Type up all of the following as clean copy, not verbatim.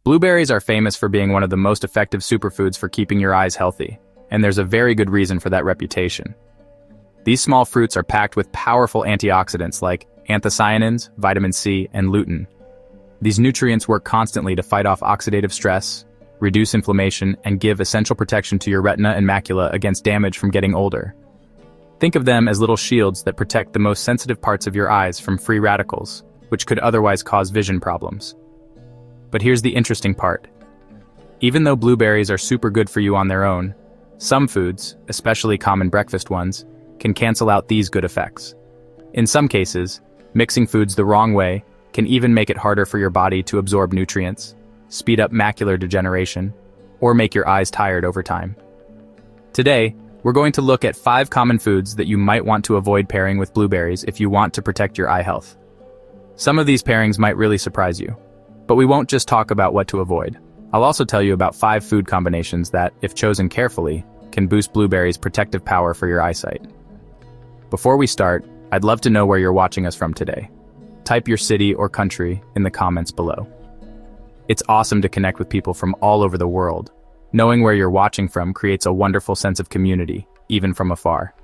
Blueberries are famous for being one of the most effective superfoods for keeping your eyes healthy, and there's a very good reason for that reputation. These small fruits are packed with powerful antioxidants like anthocyanins, vitamin C, and lutein. These nutrients work constantly to fight off oxidative stress, reduce inflammation, and give essential protection to your retina and macula against damage from getting older. Think of them as little shields that protect the most sensitive parts of your eyes from free radicals, which could otherwise cause vision problems. But here's the interesting part. Even though blueberries are super good for you on their own, some foods, especially common breakfast ones, can cancel out these good effects. In some cases, mixing foods the wrong way can even make it harder for your body to absorb nutrients, speed up macular degeneration, or make your eyes tired over time. Today, we're going to look at 5 common foods that you might want to avoid pairing with blueberries if you want to protect your eye health. Some of these pairings might really surprise you, but we won't just talk about what to avoid. I'll also tell you about 5 food combinations that, if chosen carefully, can boost blueberries' protective power for your eyesight. Before we start, I'd love to know where you're watching us from today. Type your city or country in the comments below. It's awesome to connect with people from all over the world. Knowing where you're watching from creates a wonderful sense of community, even from afar.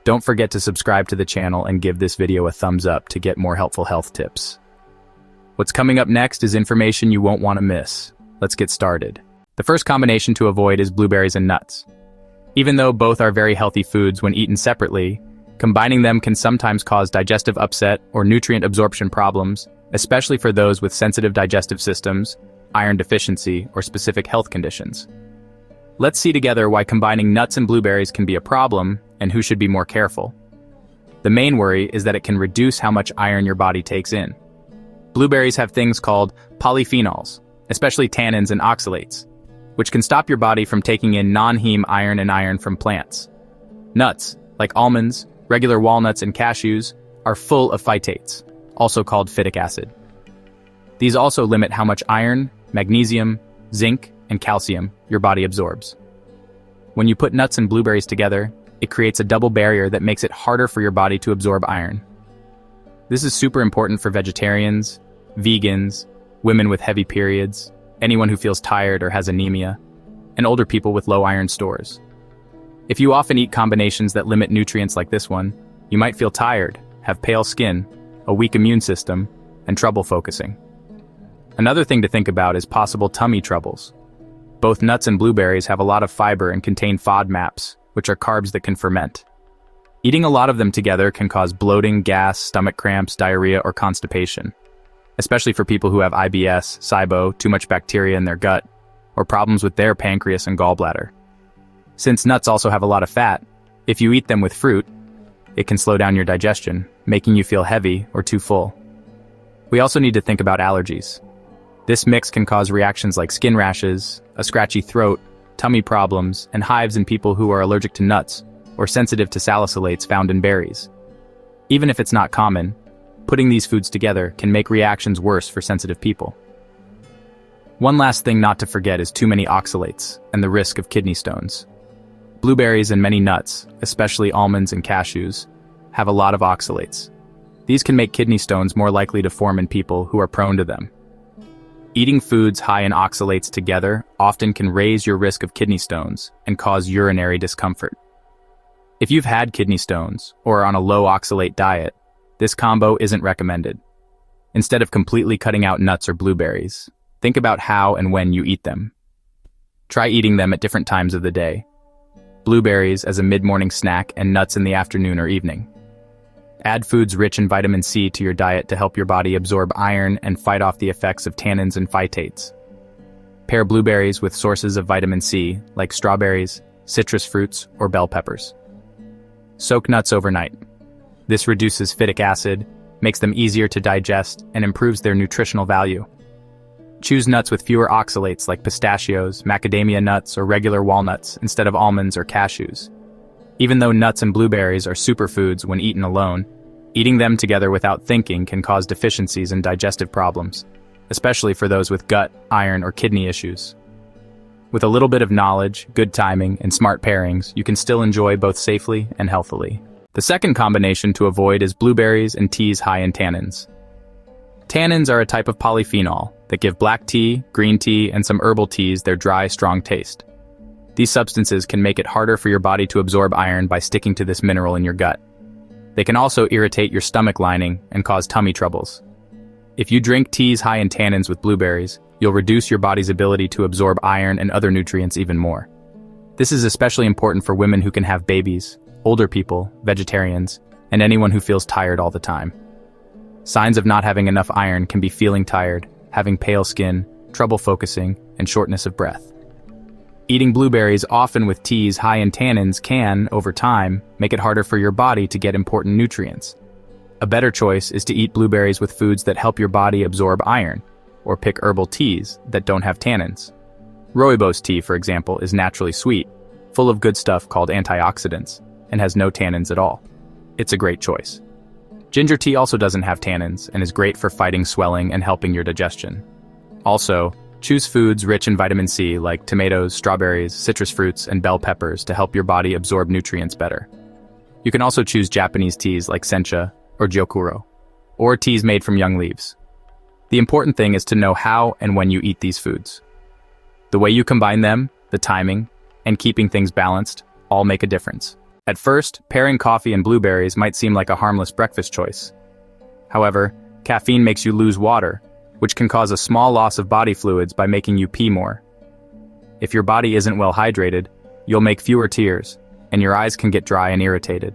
Don't forget to subscribe to the channel and give this video a thumbs up to get more helpful health tips. What's coming up next is information you won't want to miss. Let's get started. The first combination to avoid is blueberries and nuts. Even though both are very healthy foods when eaten separately, combining them can sometimes cause digestive upset or nutrient absorption problems, especially for those with sensitive digestive systems, iron deficiency, or specific health conditions. Let's see together why combining nuts and blueberries can be a problem and who should be more careful. The main worry is that it can reduce how much iron your body takes in. Blueberries have things called polyphenols, especially tannins and oxalates, which can stop your body from taking in non-heme iron and iron from plants. Nuts, like almonds, regular walnuts, and cashews, are full of phytates, also called phytic acid. These also limit how much iron, magnesium, zinc, and calcium your body absorbs. When you put nuts and blueberries together, it creates a double barrier that makes it harder for your body to absorb iron. This is super important for vegetarians, vegans, women with heavy periods, anyone who feels tired or has anemia, and older people with low iron stores. If you often eat combinations that limit nutrients like this one, you might feel tired, have pale skin, a weak immune system, and trouble focusing. Another thing to think about is possible tummy troubles. Both nuts and blueberries have a lot of fiber and contain FODMAPs, which are carbs that can ferment. Eating a lot of them together can cause bloating, gas, stomach cramps, diarrhea, or constipation, especially for people who have IBS, SIBO, too much bacteria in their gut, or problems with their pancreas and gallbladder. Since nuts also have a lot of fat, if you eat them with fruit, it can slow down your digestion, making you feel heavy or too full. We also need to think about allergies. This mix can cause reactions like skin rashes, a scratchy throat, tummy problems, and hives in people who are allergic to nuts or sensitive to salicylates found in berries. Even if it's not common, putting these foods together can make reactions worse for sensitive people. One last thing not to forget is too many oxalates and the risk of kidney stones. Blueberries and many nuts, especially almonds and cashews, have a lot of oxalates. These can make kidney stones more likely to form in people who are prone to them. Eating foods high in oxalates together often can raise your risk of kidney stones and cause urinary discomfort. If you've had kidney stones or are on a low oxalate diet, this combo isn't recommended. Instead of completely cutting out nuts or blueberries, think about how and when you eat them. Try eating them at different times of the day. Blueberries as a mid-morning snack and nuts in the afternoon or evening. Add foods rich in vitamin C to your diet to help your body absorb iron and fight off the effects of tannins and phytates. Pair blueberries with sources of vitamin C, like strawberries, citrus fruits, or bell peppers. Soak nuts overnight. This reduces phytic acid, makes them easier to digest, and improves their nutritional value. Choose nuts with fewer oxalates like pistachios, macadamia nuts, or regular walnuts instead of almonds or cashews. Even though nuts and blueberries are superfoods when eaten alone, eating them together without thinking can cause deficiencies and digestive problems, especially for those with gut, iron, or kidney issues. With a little bit of knowledge, good timing, and smart pairings, you can still enjoy both safely and healthily. The second combination to avoid is blueberries and teas high in tannins. Tannins are a type of polyphenol that give black tea, green tea, and some herbal teas their dry, strong taste. These substances can make it harder for your body to absorb iron by sticking to this mineral in your gut. They can also irritate your stomach lining and cause tummy troubles. If you drink teas high in tannins with blueberries, you'll reduce your body's ability to absorb iron and other nutrients even more. This is especially important for women who can have babies, older people, vegetarians, and anyone who feels tired all the time. Signs of not having enough iron can be feeling tired, having pale skin, trouble focusing, and shortness of breath. Eating blueberries often with teas high in tannins can, over time, make it harder for your body to get important nutrients. A better choice is to eat blueberries with foods that help your body absorb iron, or pick herbal teas that don't have tannins. Rooibos tea, for example, is naturally sweet, full of good stuff called antioxidants, and has no tannins at all. It's a great choice. Ginger tea also doesn't have tannins and is great for fighting swelling and helping your digestion. Also, choose foods rich in vitamin C like tomatoes, strawberries, citrus fruits, and bell peppers to help your body absorb nutrients better. You can also choose Japanese teas like sencha or gyokuro, or teas made from young leaves. The important thing is to know how and when you eat these foods. The way you combine them, the timing, and keeping things balanced all make a difference. At first, pairing coffee and blueberries might seem like a harmless breakfast choice. However, caffeine makes you lose water, which can cause a small loss of body fluids by making you pee more. If your body isn't well hydrated, you'll make fewer tears, and your eyes can get dry and irritated.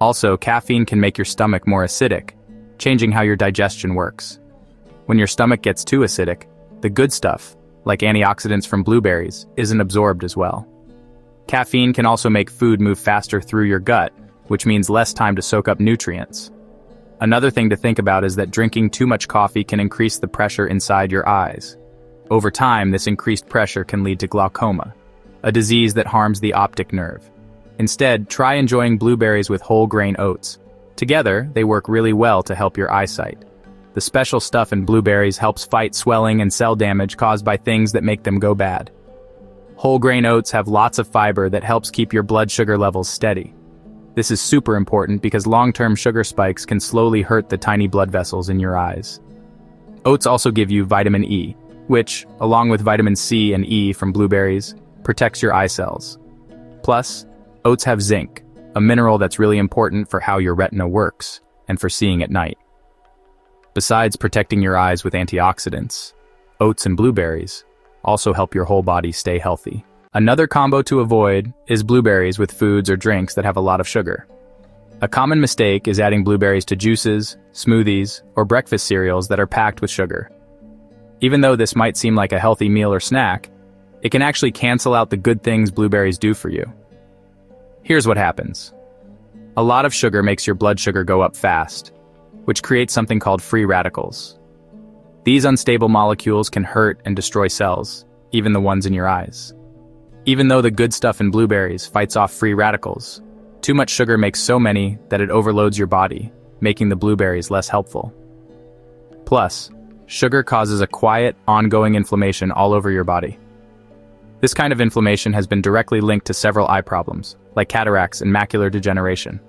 Also, caffeine can make your stomach more acidic, changing how your digestion works. When your stomach gets too acidic, the good stuff, like antioxidants from blueberries, isn't absorbed as well. Caffeine can also make food move faster through your gut, which means less time to soak up nutrients. Another thing to think about is that drinking too much coffee can increase the pressure inside your eyes. Over time, this increased pressure can lead to glaucoma, a disease that harms the optic nerve. Instead, try enjoying blueberries with whole grain oats. Together, they work really well to help your eyesight. The special stuff in blueberries helps fight swelling and cell damage caused by things that make them go bad. Whole grain oats have lots of fiber that helps keep your blood sugar levels steady. This is super important because long-term sugar spikes can slowly hurt the tiny blood vessels in your eyes. Oats also give you vitamin E, which, along with vitamin C and E from blueberries, protects your eye cells. Plus, oats have zinc, a mineral that's really important for how your retina works and for seeing at night. Besides protecting your eyes with antioxidants, oats and blueberries also help your whole body stay healthy. Another combo to avoid is blueberries with foods or drinks that have a lot of sugar. A common mistake is adding blueberries to juices, smoothies, or breakfast cereals that are packed with sugar. Even though this might seem like a healthy meal or snack, it can actually cancel out the good things blueberries do for you. Here's what happens. A lot of sugar makes your blood sugar go up fast, which creates something called free radicals. These unstable molecules can hurt and destroy cells, even the ones in your eyes. Even though the good stuff in blueberries fights off free radicals, too much sugar makes so many that it overloads your body, making the blueberries less helpful. Plus, sugar causes a quiet, ongoing inflammation all over your body. This kind of inflammation has been directly linked to several eye problems, like cataracts and macular degeneration.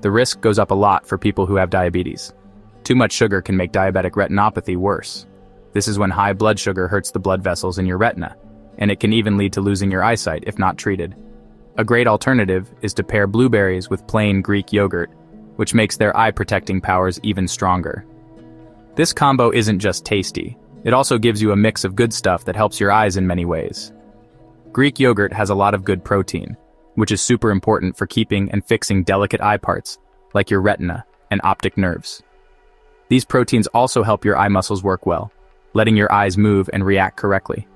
The risk goes up a lot for people who have diabetes. Too much sugar can make diabetic retinopathy worse. This is when high blood sugar hurts the blood vessels in your retina, and it can even lead to losing your eyesight if not treated. A great alternative is to pair blueberries with plain Greek yogurt, which makes their eye-protecting powers even stronger. This combo isn't just tasty, it also gives you a mix of good stuff that helps your eyes in many ways. Greek yogurt has a lot of good protein, which is super important for keeping and fixing delicate eye parts, like your retina and optic nerves. These proteins also help your eye muscles work well, letting your eyes move and react correctly.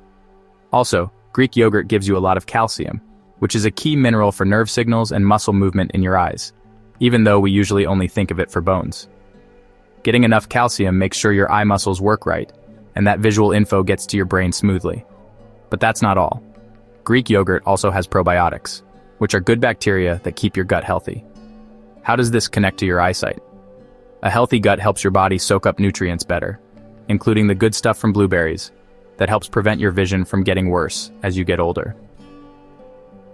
Also, Greek yogurt gives you a lot of calcium, which is a key mineral for nerve signals and muscle movement in your eyes, even though we usually only think of it for bones. Getting enough calcium makes sure your eye muscles work right, and that visual info gets to your brain smoothly. But that's not all. Greek yogurt also has probiotics, which are good bacteria that keep your gut healthy. How does this connect to your eyesight? A healthy gut helps your body soak up nutrients better, including the good stuff from blueberries, that helps prevent your vision from getting worse as you get older.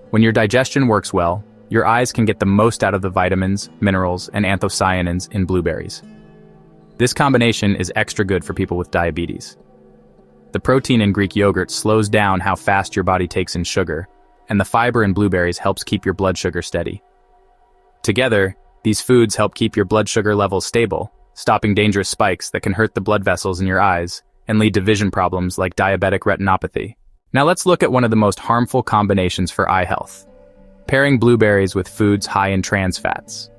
When your digestion works well, your eyes can get the most out of the vitamins, minerals, and anthocyanins in blueberries. This combination is extra good for people with diabetes. The protein in Greek yogurt slows down how fast your body takes in sugar, and the fiber in blueberries helps keep your blood sugar steady. Together, these foods help keep your blood sugar levels stable, stopping dangerous spikes that can hurt the blood vessels in your eyes and lead to vision problems like diabetic retinopathy. Now let's look at one of the most harmful combinations for eye health: pairing blueberries with foods high in trans fats.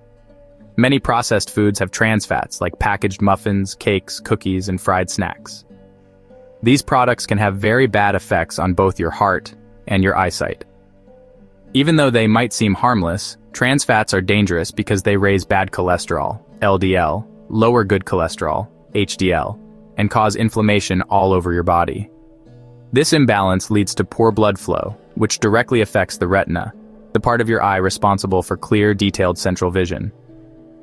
Many processed foods have trans fats like packaged muffins, cakes, cookies, and fried snacks. These products can have very bad effects on both your heart and your eyesight. Even though they might seem harmless, trans fats are dangerous because they raise bad cholesterol, LDL, lower good cholesterol, HDL, and cause inflammation all over your body. This imbalance leads to poor blood flow, which directly affects the retina, the part of your eye responsible for clear, detailed central vision.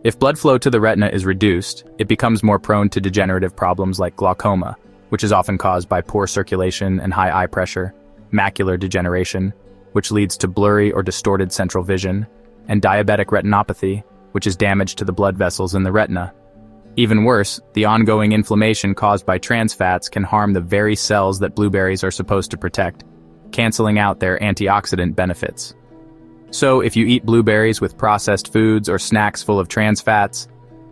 If blood flow to the retina is reduced, it becomes more prone to degenerative problems like glaucoma, which is often caused by poor circulation and high eye pressure, macular degeneration, which leads to blurry or distorted central vision, and diabetic retinopathy, which is damage to the blood vessels in the retina. Even worse, the ongoing inflammation caused by trans fats can harm the very cells that blueberries are supposed to protect, canceling out their antioxidant benefits. So, if you eat blueberries with processed foods or snacks full of trans fats,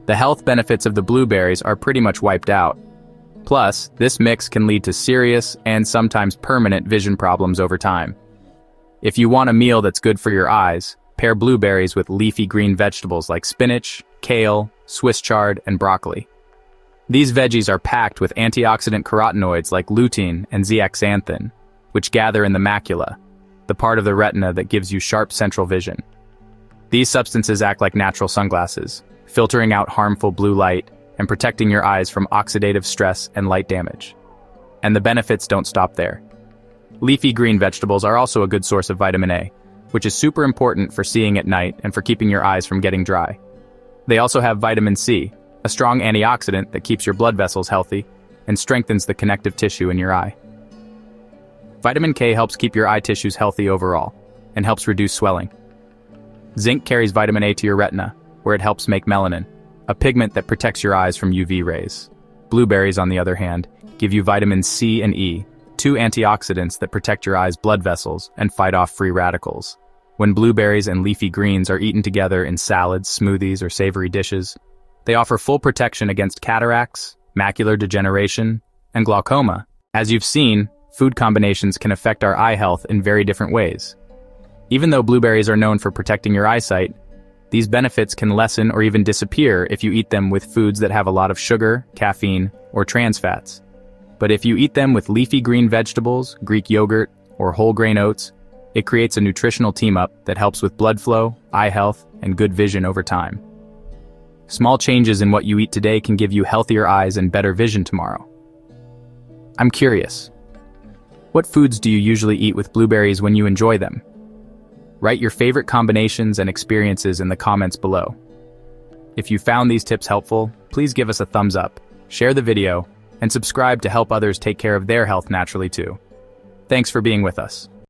the health benefits of the blueberries are pretty much wiped out. Plus, this mix can lead to serious and sometimes permanent vision problems over time. If you want a meal that's good for your eyes, pair blueberries with leafy green vegetables like spinach, kale, Swiss chard, and broccoli. These veggies are packed with antioxidant carotenoids like lutein and zeaxanthin, which gather in the macula, the part of the retina that gives you sharp central vision. These substances act like natural sunglasses, filtering out harmful blue light and protecting your eyes from oxidative stress and light damage. And the benefits don't stop there. Leafy green vegetables are also a good source of vitamin A, which is super important for seeing at night and for keeping your eyes from getting dry. They also have vitamin C, a strong antioxidant that keeps your blood vessels healthy and strengthens the connective tissue in your eye. Vitamin K helps keep your eye tissues healthy overall and helps reduce swelling. Zinc carries vitamin A to your retina, where it helps make melanin, a pigment that protects your eyes from UV rays. Blueberries, on the other hand, give you vitamins C and E, two antioxidants that protect your eye's blood vessels and fight off free radicals. When blueberries and leafy greens are eaten together in salads, smoothies, or savory dishes, they offer full protection against cataracts, macular degeneration, and glaucoma. As you've seen, food combinations can affect our eye health in very different ways. Even though blueberries are known for protecting your eyesight, these benefits can lessen or even disappear if you eat them with foods that have a lot of sugar, caffeine, or trans fats. But if you eat them with leafy green vegetables, Greek yogurt, or whole grain oats, it creates a nutritional team-up that helps with blood flow, eye health, and good vision over time. Small changes in what you eat today can give you healthier eyes and better vision tomorrow. I'm curious, what foods do you usually eat with blueberries when you enjoy them? Write your favorite combinations and experiences in the comments below. If you found these tips helpful, please give us a thumbs up, share the video, and subscribe to help others take care of their health naturally too. Thanks for being with us.